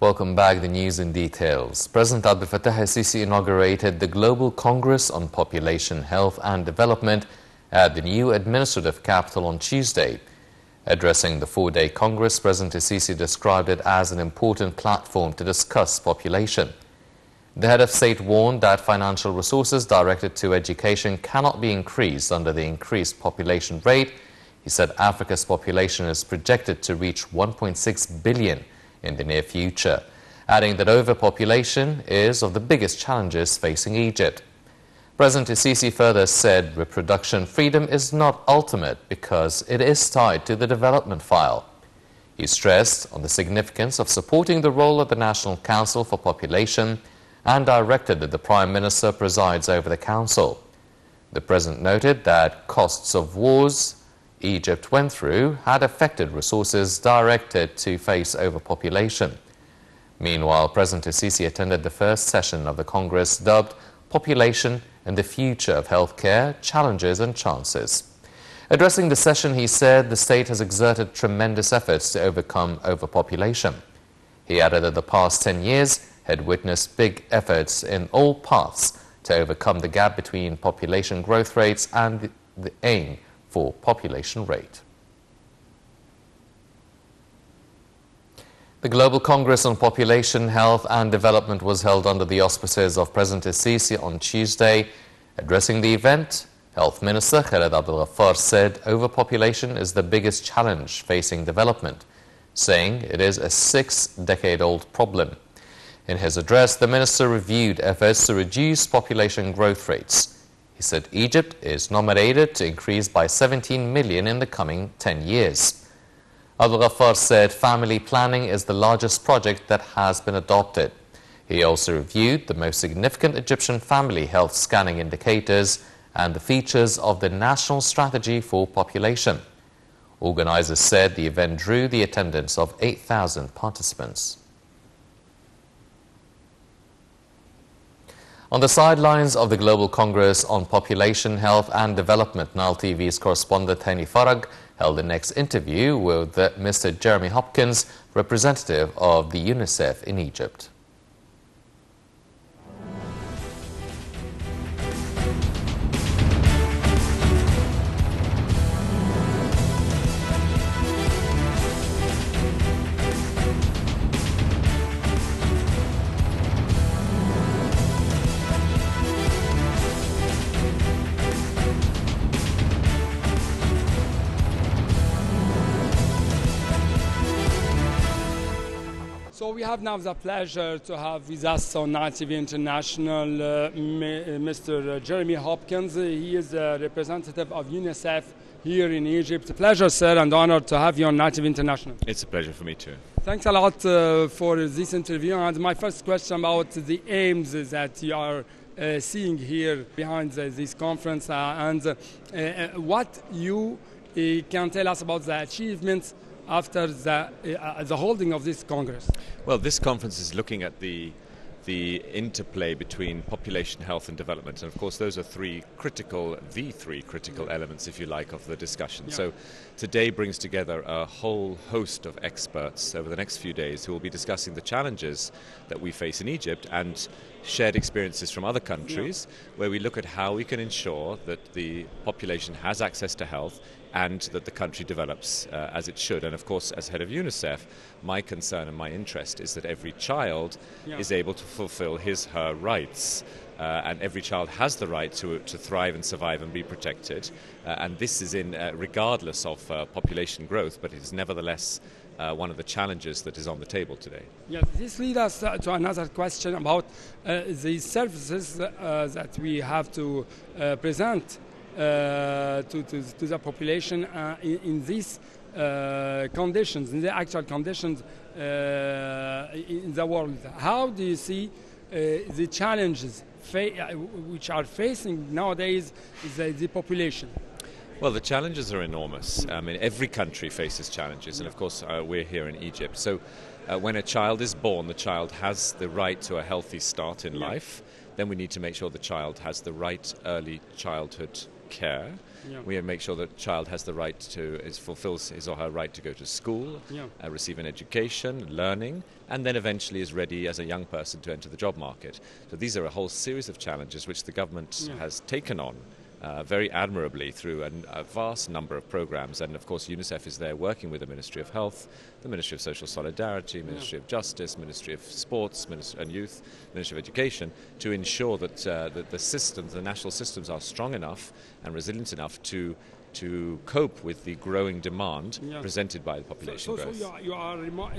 Welcome back. The news in details. President Abdel Fattah el-Sisi inaugurated the Global Congress on Population, Health and Development at the new administrative capital on Tuesday. Addressing the four-day Congress, President el-Sisi described it as an important platform to discuss population. The head of state warned that financial resources directed to education cannot be increased under the increased population rate. He said Africa's population is projected to reach 1.6 billion in the near future, adding that overpopulation is of the biggest challenges facing Egypt. President el-Sisi further said reproduction freedom is not ultimate because it is tied to the development file. He stressed on the significance of supporting the role of the National Council for Population and directed that the Prime Minister presides over the council. The President noted that costs of wars Egypt went through had affected resources directed to face overpopulation. Meanwhile, President el-Sisi attended the first session of the Congress dubbed Population and the Future of Healthcare, Challenges and Chances. Addressing the session, he said the state has exerted tremendous efforts to overcome overpopulation. He added that the past 10 years had witnessed big efforts in all paths to overcome the gap between population growth rates and the aim for population rate. The Global Congress on Population, Health and Development was held under the auspices of President el-Sisi on Tuesday. Addressing the event, Health Minister Khaled Abdel Ghaffar said overpopulation is the biggest challenge facing development, saying it is a 6-decade-old problem. In his address, the minister reviewed efforts to reduce population growth rates. He said Egypt is nominated to increase by 17 million in the coming 10 years. Abdel Ghaffar said family planning is the largest project that has been adopted. He also reviewed the most significant Egyptian family health scanning indicators and the features of the National Strategy for Population. Organizers said the event drew the attendance of 8,000 participants. On the sidelines of the Global Congress on Population, Health and Development, Nile TV's correspondent Hani Farag held the next interview with Mr. Jeremy Hopkins, representative of the UNICEF in Egypt. So we have now the pleasure to have with us on Nile TV International Mr. Jeremy Hopkins. He is a representative of UNICEF here in Egypt. It's a pleasure, sir, and honored to have you on Nile TV International. It's a pleasure for me too. Thanks a lot for this interview. And my first question about the aims that you are seeing here behind this conference and what you can tell us about the achievements after the holding of this Congress. Well, this conference is looking at the interplay between population, health and development. And of course, those are the three critical elements, if you like, of the discussion. Yeah. So today brings together a whole host of experts over the next few days who will be discussing the challenges that we face in Egypt and shared experiences from other countries, where we look at how we can ensure that the population has access to health and that the country develops as it should. And of course, as head of UNICEF, my concern and my interest is that every child is able to fulfill her rights. And every child has the right to thrive and survive and be protected. And this is regardless of population growth, but it is nevertheless one of the challenges that is on the table today. Yes, this leads us to another question about the services that we have to present to the population in these conditions, in the actual conditions in the world. How do you see the challenges which are facing nowadays the population? Well, the challenges are enormous. I mean, every country faces challenges, and of course we're here in Egypt. So when a child is born, the child has the right to a healthy start in life. Then we need to make sure the child has the right early childhood care. Yeah. We make sure that child has the right fulfills his or her right to go to school, Yeah. Receive an education, learning, and then eventually is ready as a young person to enter the job market. So these are a whole series of challenges which the government has taken on very admirably through a vast number of programs. And of course UNICEF is there working with the Ministry of Health, the Ministry of Social Solidarity, Ministry of Justice, Ministry of Sports and Youth, Ministry of Education, to ensure that the national systems are strong enough and resilient enough to cope with the growing demand presented by the population growth.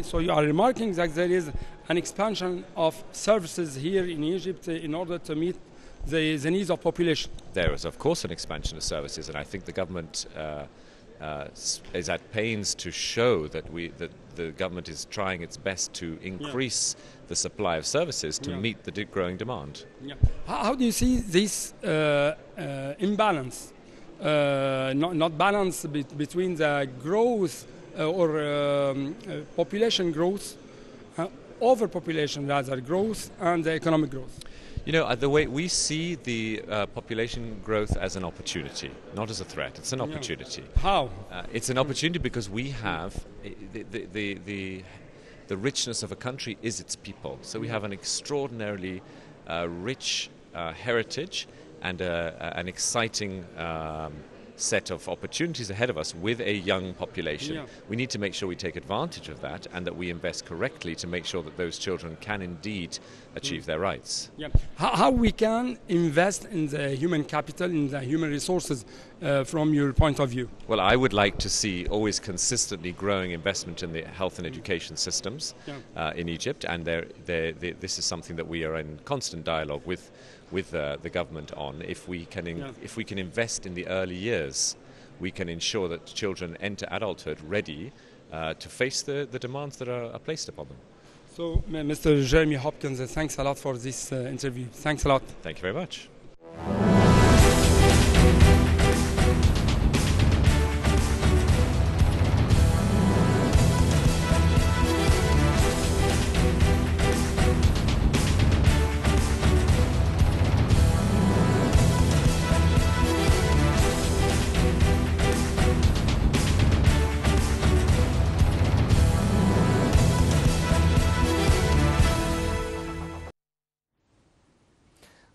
So you are remarking that there is an expansion of services here in Egypt in order to meet the needs of population. There is, of course, an expansion of services, and I think the government is at pains to show that the government is trying its best to increase the supply of services to meet the growing demand. Yeah. How do you see this imbalance, not balance between the growth or population growth, overpopulation rather, growth and the economic growth? You know, the way we see the population growth as an opportunity, not as a threat. It's an opportunity. How? It's an opportunity because we have the richness of a country is its people. So we have an extraordinarily rich heritage and an exciting set of opportunities ahead of us with a young population. Yeah. We need to make sure we take advantage of that and that we invest correctly to make sure that those children can indeed achieve their rights. Yeah. How we can invest in the human capital, in the human resources from your point of view? Well, I would like to see always consistently growing investment in the health and education systems in Egypt, and this is something that we are in constant dialogue with the government on. If we can invest in the early years, we can ensure that children enter adulthood ready to face the demands that are placed upon them. So, Mr. Jeremy Hopkins, thanks a lot for this interview. Thanks a lot. Thank you very much.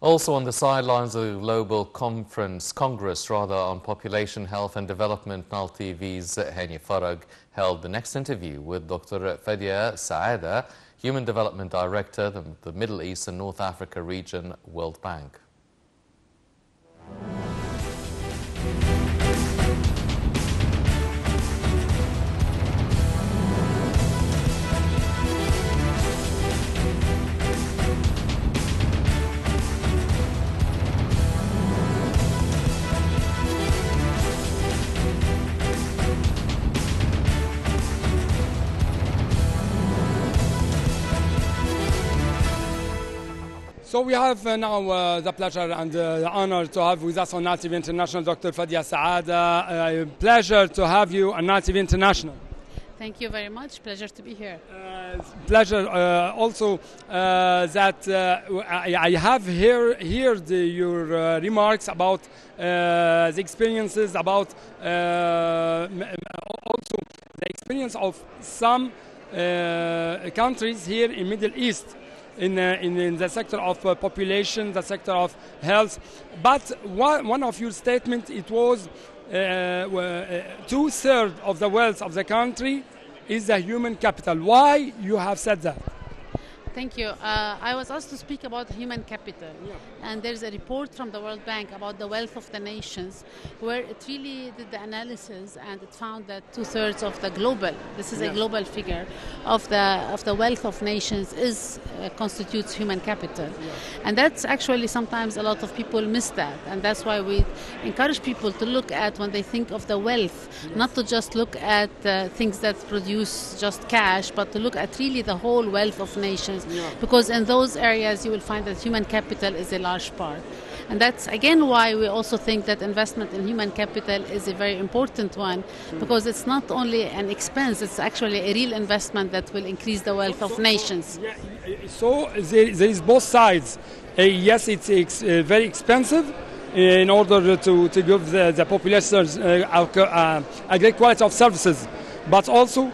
Also on the sidelines of the global Congress on population health and development, Nile TV's Hani Farag held the next interview with Dr. Fadia Saada, Human Development Director, the Middle East and North Africa region, World Bank. So we have now the pleasure and the honor to have with us on Nile TV International Dr. Fadia Saada. Pleasure to have you on Nile TV International. Thank you very much. Pleasure to be here. Pleasure also that I have heard your remarks about the experiences, about also the experience of some countries here in Middle East in the sector of population, the sector of health. But one of your statements, it was 2/3 of the wealth of the country is the human capital. Why you have said that? Thank you. I was asked to speak about human capital, and there's a report from the World Bank about the wealth of the nations, where it really did the analysis, and it found that 2/3 of the global, this is a global figure, of the wealth of nations constitutes human capital, and that's actually sometimes a lot of people miss that, and that's why we encourage people to look at when they think of the wealth, not to just look at things that produce just cash, but to look at really the whole wealth of nations. Because in those areas you will find that human capital is a large part. And that's again why we also think that investment in human capital is a very important one, because it's not only an expense, it's actually a real investment that will increase the wealth of nations. So there is both sides. Yes, it's very expensive, in order to give the populations a great quality of services. But also,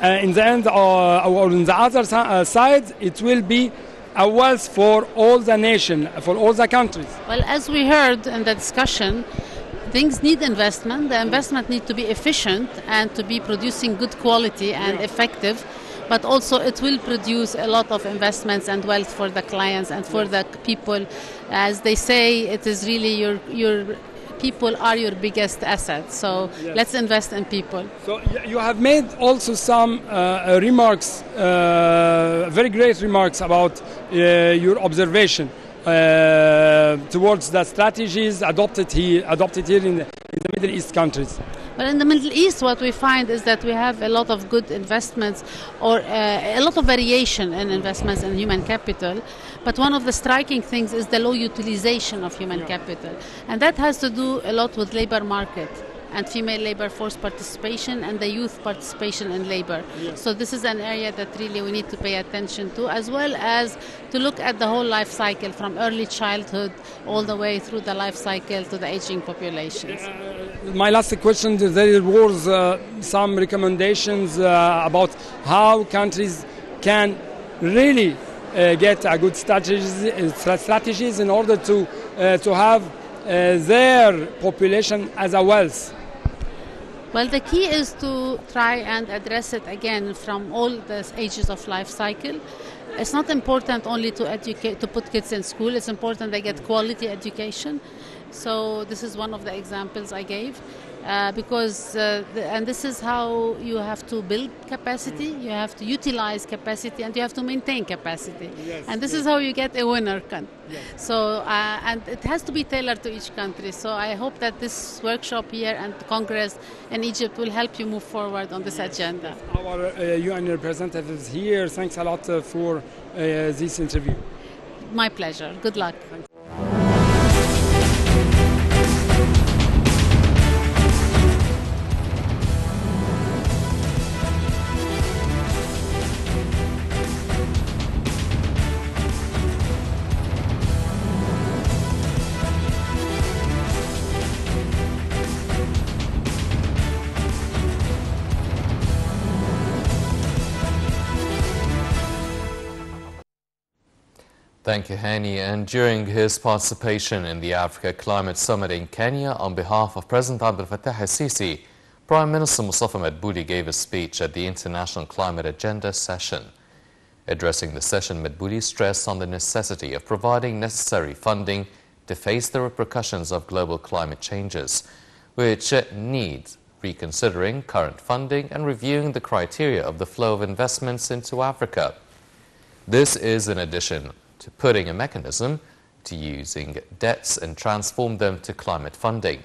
in the end, or on the other side, it will be a wealth for all the nation, for all the countries. Well, as we heard in the discussion, things need investment. The investment needs to be efficient and to be producing good quality and effective. But also it will produce a lot of investments and wealth for the clients and for the people. As they say, it is really your people are your biggest asset. So let's invest in people. So you have made also some remarks, very great remarks about your observation towards the strategies adopted here in the Middle East countries. Well, in the Middle East, what we find is that we have a lot of good investments or a lot of variation in investments in human capital. But one of the striking things is the low utilization of human capital. And that has to do a lot with labor market and female labor force participation and the youth participation in labor. So this is an area that really we need to pay attention to, as well as to look at the whole life cycle from early childhood all the way through the life cycle to the aging populations. My last question, there was some recommendations about how countries can really get a good strategies in order to have their population as a wealth. Well, the key is to try and address it again from all the ages of life cycle. It's not important only to educate, to put kids in school. It's important they get quality education. So this is one of the examples I gave. And this is how you have to build capacity, you have to utilize capacity, and you have to maintain capacity. And this is how you get a winner. So, and it has to be tailored to each country. So I hope that this workshop here and Congress in Egypt will help you move forward on this agenda. Our UN representatives here, thanks a lot for this interview. My pleasure. Good luck. Thank you, Hani. And during his participation in the Africa Climate Summit in Kenya, on behalf of President Abdel Fattah el-Sisi, Prime Minister Mustafa Madbouli gave a speech at the International Climate Agenda session. Addressing the session, Madbouli stressed on the necessity of providing necessary funding to face the repercussions of global climate changes, which need reconsidering current funding and reviewing the criteria of the flow of investments into Africa. This is in addition to putting a mechanism to using debts and transform them to climate funding.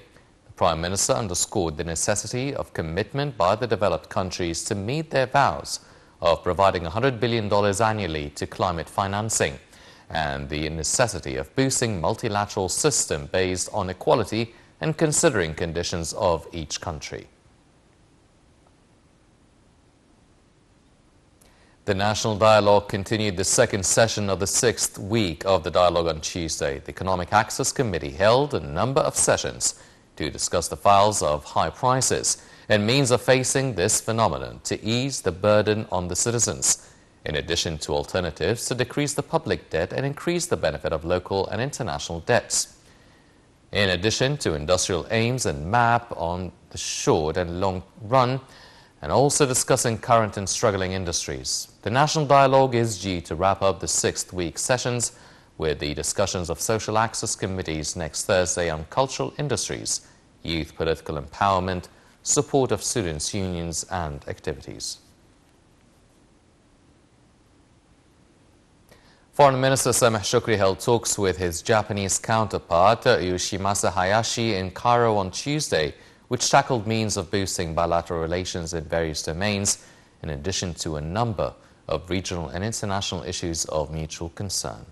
The Prime Minister underscored the necessity of commitment by the developed countries to meet their vows of providing $100 billion annually to climate financing and the necessity of boosting multilateral system based on equality and considering conditions of each country. The National Dialogue continued the second session of the sixth week of the dialogue on Tuesday. The Economic Access Committee held a number of sessions to discuss the files of high prices and means of facing this phenomenon to ease the burden on the citizens, in addition to alternatives to decrease the public debt and increase the benefit of local and international debts. In addition to industrial aims and MAP on the short and long run, and also discussing current and struggling industries. The National Dialogue is due to wrap up the sixth week sessions with the discussions of social access committees next Thursday on cultural industries, youth political empowerment, support of students' unions and activities. Foreign Minister Sameh Shukri held talks with his Japanese counterpart Yoshimasa Hayashi in Cairo on Tuesday, which tackled means of boosting bilateral relations in various domains, in addition to a number of regional and international issues of mutual concern.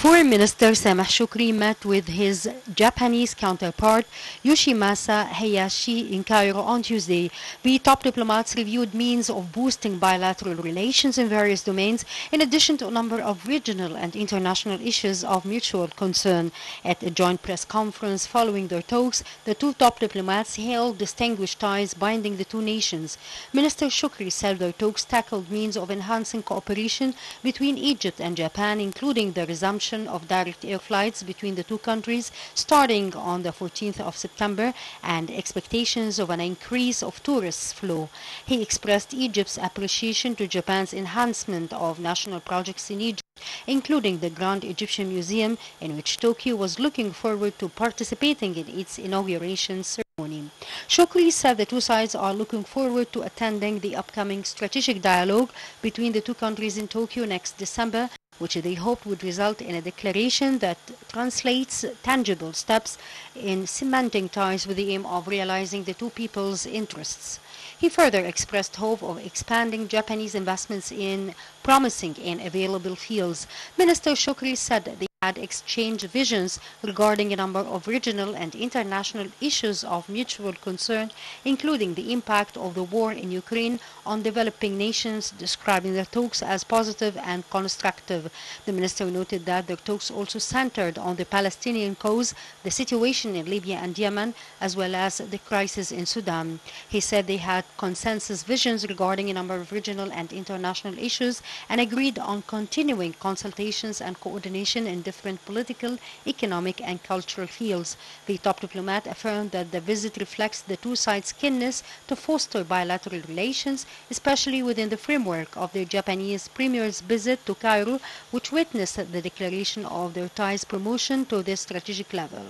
Foreign Minister Sameh Shoukry met with his Japanese counterpart Yoshimasa Hayashi in Cairo on Tuesday. The top diplomats reviewed means of boosting bilateral relations in various domains, in addition to a number of regional and international issues of mutual concern. At a joint press conference following their talks, the two top diplomats hailed distinguished ties binding the two nations. Minister Shoukry said their talks tackled means of enhancing cooperation between Egypt and Japan, including the resumption of direct air flights between the two countries starting on the 14th of September and expectations of an increase of tourist flow. He expressed Egypt's appreciation to Japan's enhancement of national projects in Egypt, including the Grand Egyptian Museum, in which Tokyo was looking forward to participating in its inauguration ceremony. Shoukry said the two sides are looking forward to attending the upcoming strategic dialogue between the two countries in Tokyo next December, which they hoped would result in a declaration that translates tangible steps in cementing ties with the aim of realizing the two people's interests. He further expressed hope of expanding Japanese investments in promising and available fields. Minister Shoukry said they had exchanged visions regarding a number of regional and international issues of mutual concern, including the impact of the war in Ukraine on developing nations, describing their talks as positive and constructive. The minister noted that their talks also centered on the Palestinian cause, the situation in Libya and Yemen, as well as the crisis in Sudan. He said they had consensus visions regarding a number of regional and international issues and agreed on continuing consultations and coordination in different political, economic, and cultural fields. The top diplomat affirmed that the visit reflects the two sides' keenness to foster bilateral relations, especially within the framework of the Japanese premier's visit to Cairo, which witnessed the declaration of their ties' promotion to the strategic level.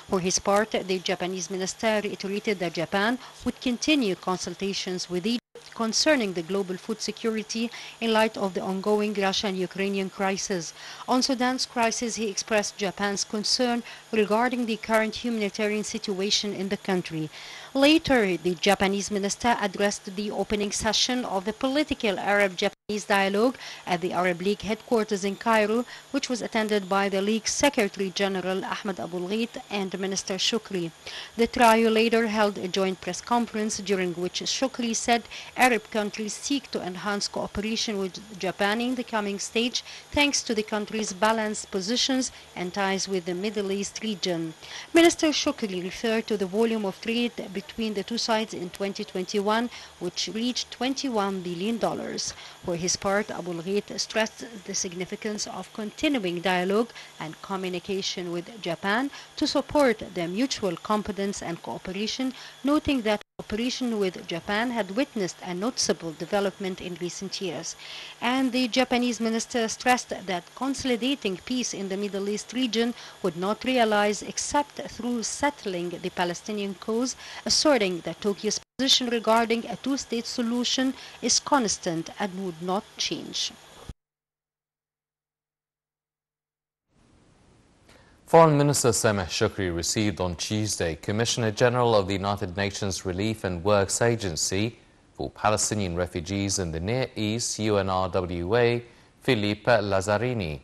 For his part, the Japanese minister reiterated that Japan would continue consultations with Egypt concerning the global food security in light of the ongoing Russian-Ukrainian crisis. On Sudan's crisis, he expressed Japan's concern regarding the current humanitarian situation in the country. Later, the Japanese minister addressed the opening session of the political Arab-Japanese dialogue at the Arab League headquarters in Cairo, which was attended by the League's Secretary General Ahmed Abul Ghait and Minister Shoukry. The trio later held a joint press conference during which Shoukry said Arab countries seek to enhance cooperation with Japan in the coming stage thanks to the country's balanced positions and ties with the Middle East region. Minister Shoukry referred to the volume of trade between the two sides in 2021, which reached $21 billion. For his part, Abul Ghait stressed the significance of continuing dialogue and communication with Japan to support their mutual confidence and cooperation, noting that cooperation with Japan had witnessed a noticeable development in recent years. And the Japanese minister stressed that consolidating peace in the Middle East region would not realize except through settling the Palestinian cause, asserting that Tokyo's position regarding a two-state solution is constant and would not change. Foreign Minister Sameh Shoukry received on Tuesday Commissioner General of the United Nations Relief and Works Agency for Palestinian Refugees in the Near East, UNRWA, Philippe Lazzarini.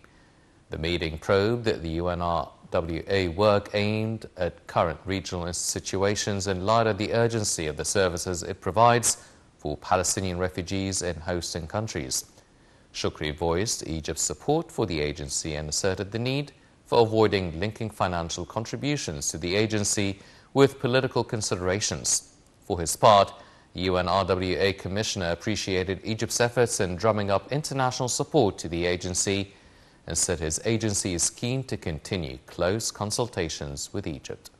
The meeting probed the UNRWA work aimed at current regional situations in light of the urgency of the services it provides for Palestinian refugees in hosting countries. Shoukry voiced Egypt's support for the agency and asserted the need for avoiding linking financial contributions to the agency with political considerations. For his part, UNRWA Commissioner appreciated Egypt's efforts in drumming up international support to the agency and said his agency is keen to continue close consultations with Egypt.